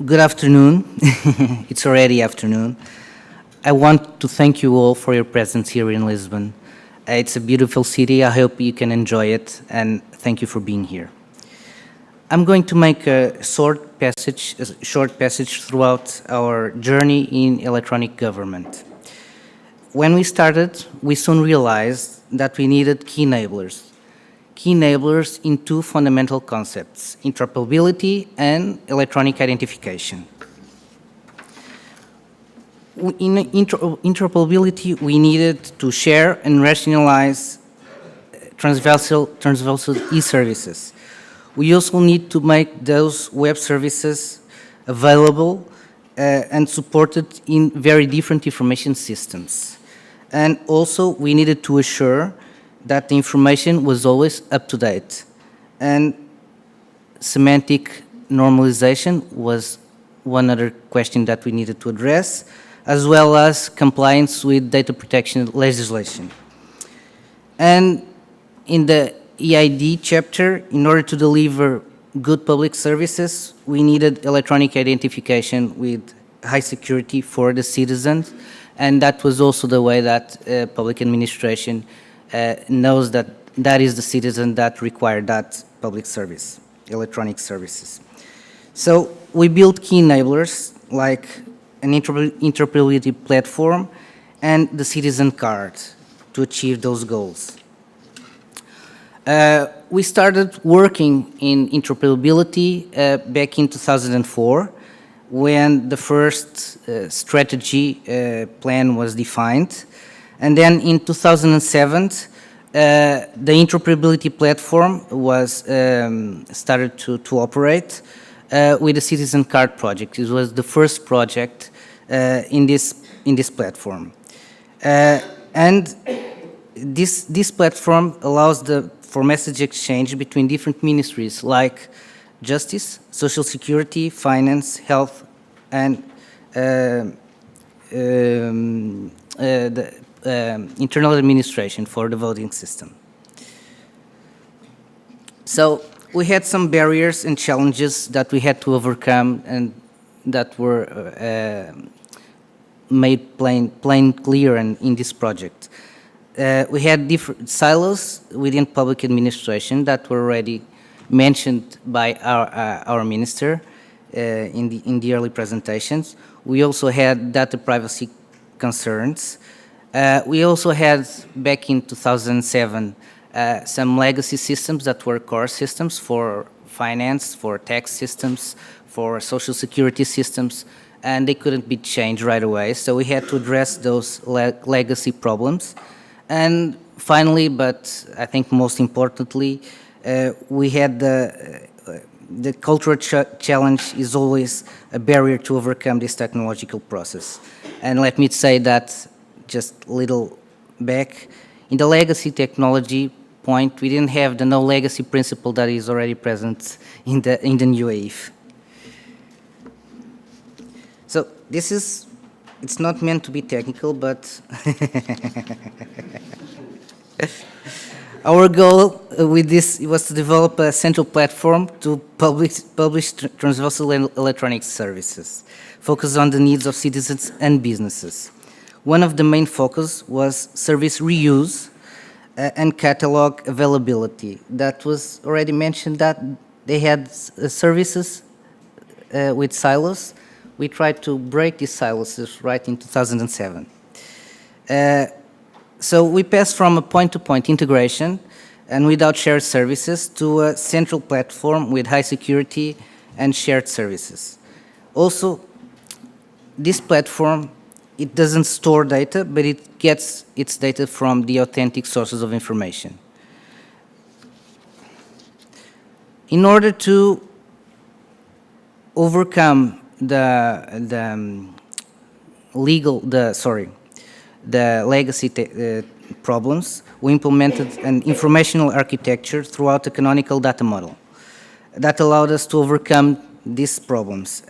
Good afternoon. It's already afternoon. I want to thank you all for your presence here in Lisbon. It's a beautiful city. I hope you can enjoy it, and thank you for being here. I'm going to make a short passage throughout our journey in electronic government. When we started, we soon realized that we needed key enablers in two fundamental concepts, interoperability and electronic identification. In interoperability, we needed to share and rationalize transversal e-services. We also need to make those web services available and supported in very different information systems. And also, we needed to assure that the information was always up to date. And semantic normalization was one other question that we needed to address, as well as compliance with data protection legislation. And in the EID chapter, in order to deliver good public services, we needed electronic identification with high security for the citizens, and that was also the way that public administration knows that that is the citizen that required that public service, electronic services. So we built key enablers like an interoperability platform and the citizen card to achieve those goals. We started working in interoperability back in 2004 when the first strategy plan was defined. And then in 2007, the interoperability platform was started to operate with the Citizen Card project. It was the first project in this platform. And this platform allows for message exchange between different ministries like Justice, Social Security, Finance, Health, and the internal administration for the voting system. So we had some barriers and challenges that we had to overcome and that were made plain clear in this project. We had different silos within public administration that were already mentioned by our minister in the early presentations. We also had data privacy concerns. We also had, back in 2007, some legacy systems that were core systems for finance, for tax systems, for social security systems, and they couldn't be changed right away. So we had to address those legacy problems. And finally, but I think most importantly, we had the cultural challenge is always a barrier to overcome this technological process. And let me say that just a little back, in the legacy technology point, we didn't have the no legacy principle that is already present in the new AIF. So this is, it's not meant to be technical, but our goal with this was to develop a central platform to publish transversal electronic services, focus on the needs of citizens and businesses. One of the main focus was service reuse and catalog availability. That was already mentioned that they had services with silos. We tried to break these silos right in 2007. So we passed from a point-to-point integration and without shared services to a central platform with high security and shared services. Also, this platform, it doesn't store data, but it gets its data from the authentic sources of information. In order to overcome the legacy problems, we implemented an informational architecture throughout the canonical data model that allowed us to overcome these problems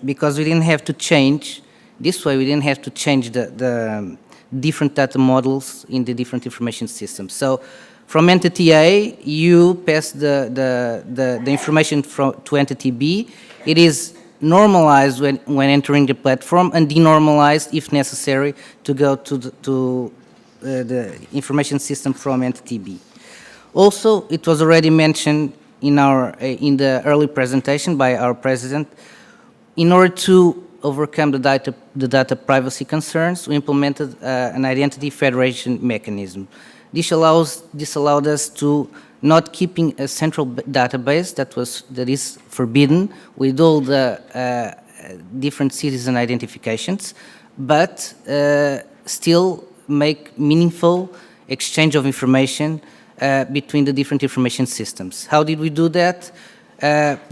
because we didn't have to change. This way, we didn't have to change the different data models in the different information systems. So, from entity A, you pass the information to entity B. It is normalized when entering the platform and denormalized if necessary to go to the information system from entity B. Also, it was already mentioned in the early presentation by our president. In order to overcome the data privacy concerns, we implemented an identity federation mechanism. This allowed us to not keeping a central database that is forbidden with all the different citizen identifications, but still make meaningful exchange of information between the different information systems. How did we do that?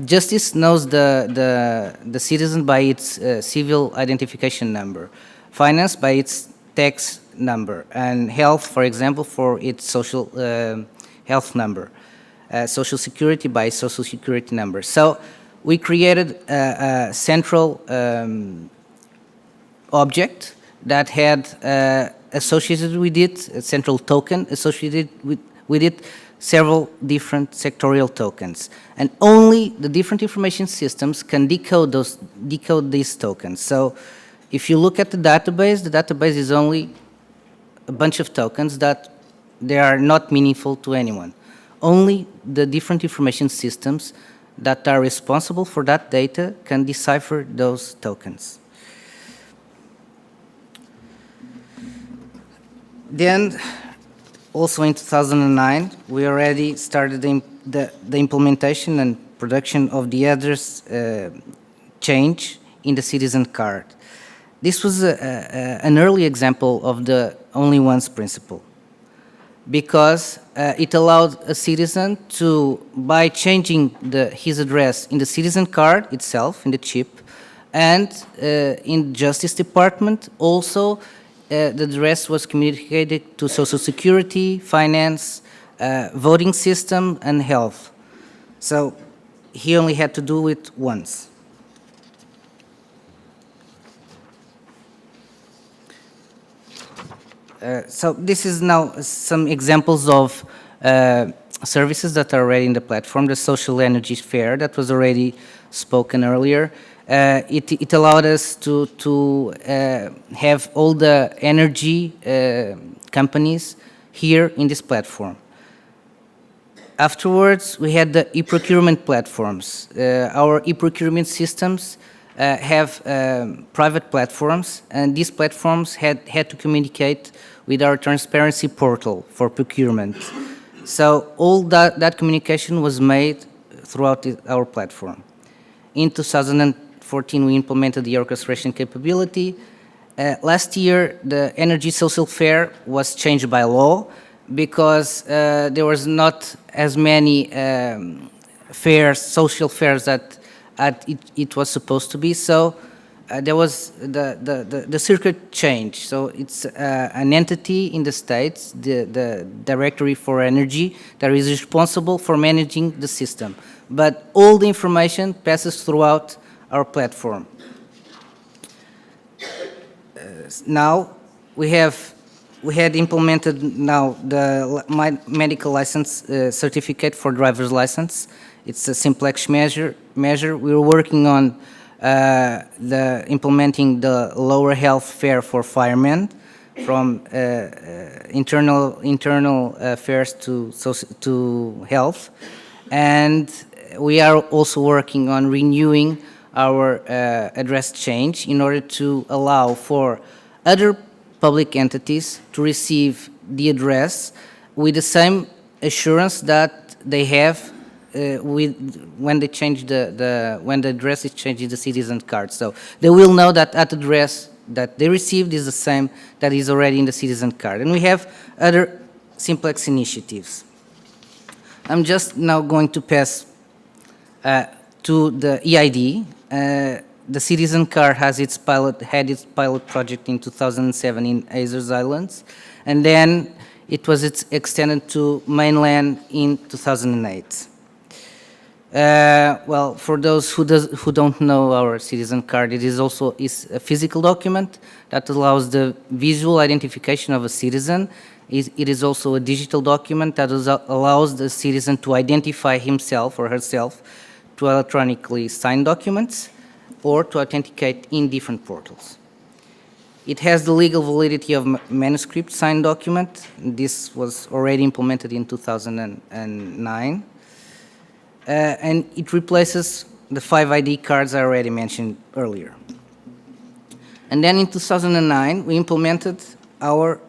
Justice knows the citizen by its civil identification number, finance by its tax number, and health, for example, for its social health number, social security by social security number. So we created a central object that had associated with it, a central token associated with it, several different sectorial tokens. And only the different information systems can decode these tokens. So if you look at the database is only a bunch of tokens that they are not meaningful to anyone. Only the different information systems that are responsible for that data can decipher those tokens. Then, also in 2009, we already started the implementation and production of the address change in the citizen card. This was an early example of the only once principle, because it allowed a citizen to, by changing his address in the citizen card itself, in the chip, and in Justice Department also, the address was communicated to Social Security, Finance, voting system, and health. So he only had to do it once. So this is now some examples of services that are already in the platform. The social energy fair that was already spoken earlier. It allowed us to have all the energy companies here in this platform. Afterwards, we had the e-procurement platforms. Our e-procurement systems have private platforms, and these platforms had to communicate with our transparency portal for procurement. So all that communication was made throughout our platform. In 2014, we implemented the orchestration capability. Last year, the energy social fair was changed by law because there was not as many fairs, social fairs that it was supposed to be. So there was the circuit change. So it's an entity in the States, the Directory for Energy, that is responsible for managing the system. But all the information passes throughout our platform. Now we had implemented now the medical license certificate for driver's license. It's a simplex measure. We were working on implementing the lower health fare for firemen, from internal affairs to health, and we are also working on renewing our address change in order to allow for other public entities to receive the address with the same assurance that they have when they change when the address is changed in the citizen card. So they will know that that address that they received is the same that is already in the citizen card. And we have other simplex initiatives. I'm just now going to pass to the EID. The citizen card had its pilot project in 2007 in Azores Islands, and then it was extended to mainland in 2008. Well, for those who don't know our citizen card, it is also a physical document that allows the visual identification of a citizen. It is also a digital document that allows the citizen to identify himself or herself to electronically sign documents. or to authenticate in different portals. It has the legal validity of manuscript signed document. This was already implemented in 2009. And it replaces the 5 ID cards I already mentioned earlier. And then in 2009, we implemented our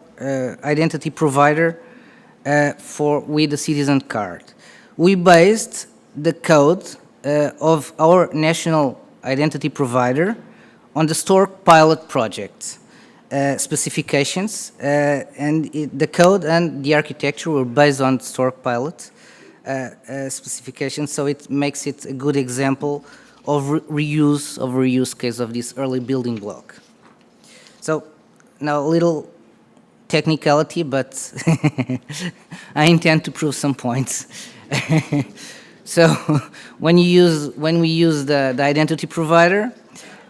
identity provider with the citizen card. We based the code of our national identity provider on the Stork pilot project specifications, and the code and the architecture were based on Stork pilot specifications, so it makes it a good example of reuse case of this early building block. So now a little technicality, but I intend to prove some points. So when we use the identity provider,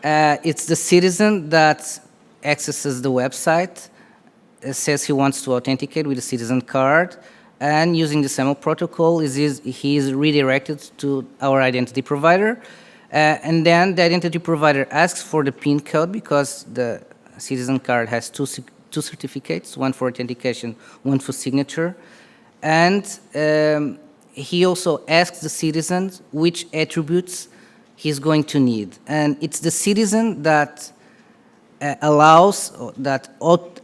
it's the citizen that accesses the website, says he wants to authenticate with a citizen card, and using the SAML protocol, he is redirected to our identity provider, and then the identity provider asks for the PIN code because the citizen card has two certificates, one for authentication, one for signature, and he also asks the citizen which attributes he's going to need. And it's the citizen that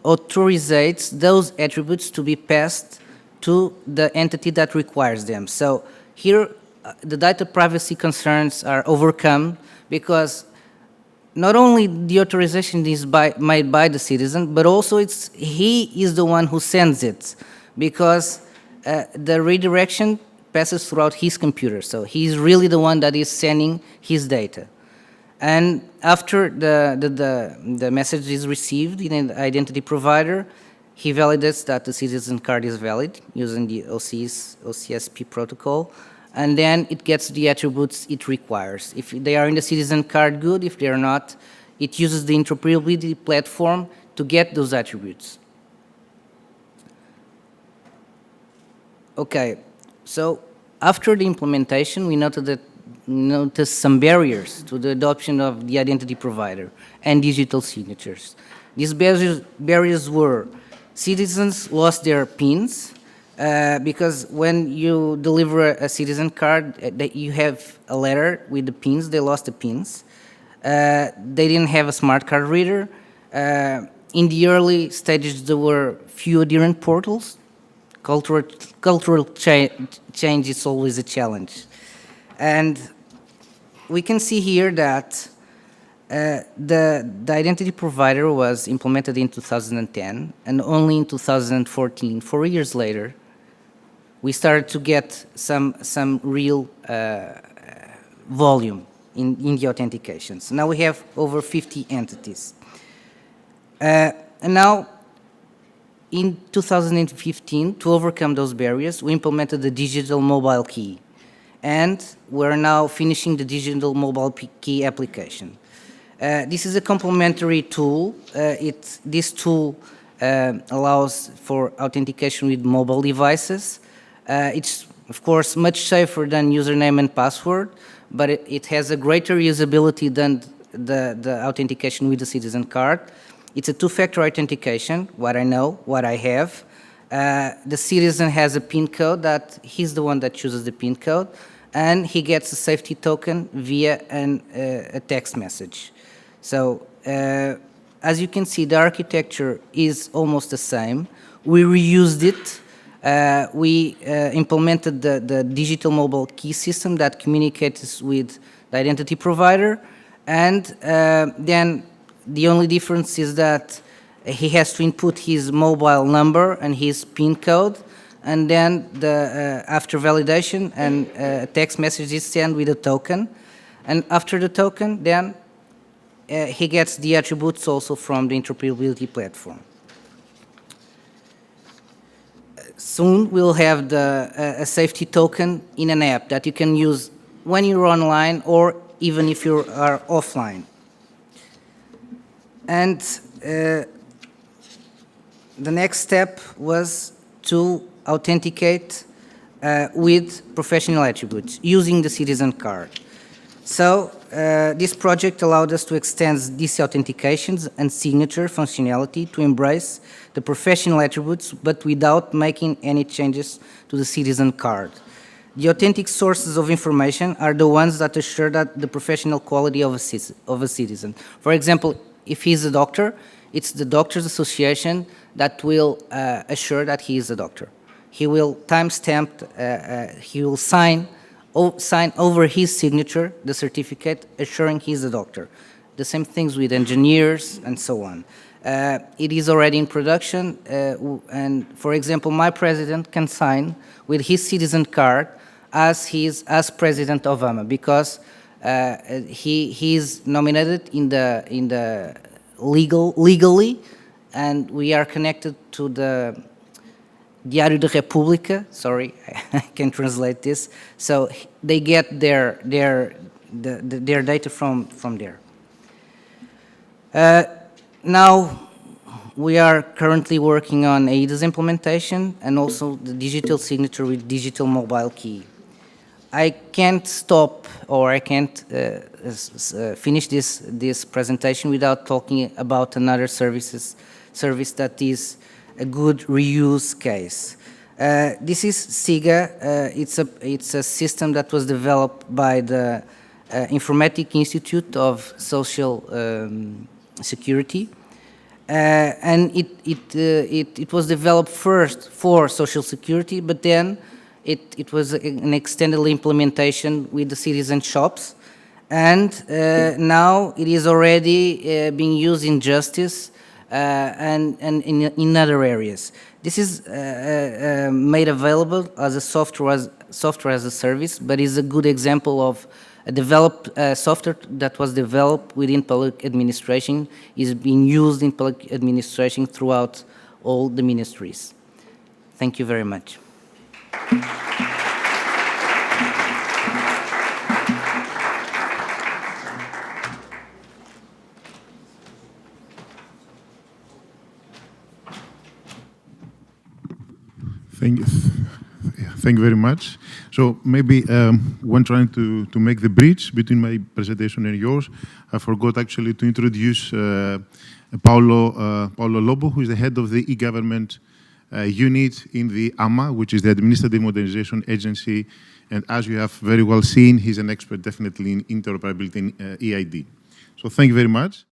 authorizes those attributes to be passed to the entity that requires them. So here, the data privacy concerns are overcome because not only the authorization is made by the citizen, but also he is the one who sends it, because the redirection passes throughout his computer. So he's really the one that is sending his data. And after the message is received in an identity provider, he validates that the citizen card is valid using the OCSP protocol, and then it gets the attributes it requires. If they are in the citizen card, good. If they are not, it uses the interoperability platform to get those attributes. Okay, so after the implementation, we noticed some barriers to the adoption of the identity provider and digital signatures. These barriers were: citizens lost their PINs, because when you deliver a citizen card, you have a letter with the PINs, they lost the PINs. They didn't have a smart card reader. In the early stages, there were few adherent portals. Cultural change is always a challenge. And we can see here that the identity provider was implemented in 2010, and only in 2014, 4 years later, we started to get some real volume in the authentications. Now we have over 50 entities. And now, in 2015, to overcome those barriers, we implemented the digital mobile key. And we're now finishing the digital mobile key application. This is a complementary tool. This tool allows for authentication with mobile devices. It's, of course, much safer than username and password, but it has a greater usability than the authentication with the citizen card. It's a two-factor authentication, what I know, what I have. The citizen has a PIN code that he's the one that chooses the PIN code, and he gets a safety token via a text message. So as you can see, the architecture is almost the same. We reused it. We implemented the digital mobile key system that communicates with the identity provider, and then the only difference is that he has to input his mobile number and his PIN code, and then after validation, and a text message is sent with a token, and after the token, then he gets the attributes also from the interoperability platform. Soon we'll have a safety token in an app that you can use when you're online or even if you are offline. And the next step was to authenticate with professional attributes using the citizen card. So this project allowed us to extend DC authentications and signature functionality to embrace the professional attributes, but without making any changes to the citizen card. The authentic sources of information are the ones that assure that the professional quality of a citizen. For example, if he's a doctor, it's the Doctors Association that will assure that he is a doctor. He will timestamp, he will sign over his signature the certificate assuring he's a doctor. The same things with engineers and so on. It is already in production, and for example, my president can sign with his citizen card as president of AMA, because he is nominated in the legally, and we are connected to the Diário da República. Sorry, I can't translate this. So they get their data from there. Now, we are currently working on AIDA's implementation and also the digital signature with digital mobile key. I can't stop, or I can't finish this presentation without talking about another service that is a good reuse case. This is SIGA. It's a system that was developed by the Informatic Institute of Social Security, and it was developed first for Social Security, but then it was an extended implementation with the citizen shops, and now it is already being used in justice and in other areas. This is made available as a software as a service, but is a good example of a developed software that was developed within public administration, is being used in public administration throughout all the ministries. Thank you very much. Thank you very much. So maybe when trying to make the bridge between my presentation and yours, I forgot actually to introduce Paulo Lobo, who is the head of the e-government unit in the AMA, which is the Administrative Modernization Agency. And as you have very well seen, he's an expert definitely in interoperability in EID. So thank you very much.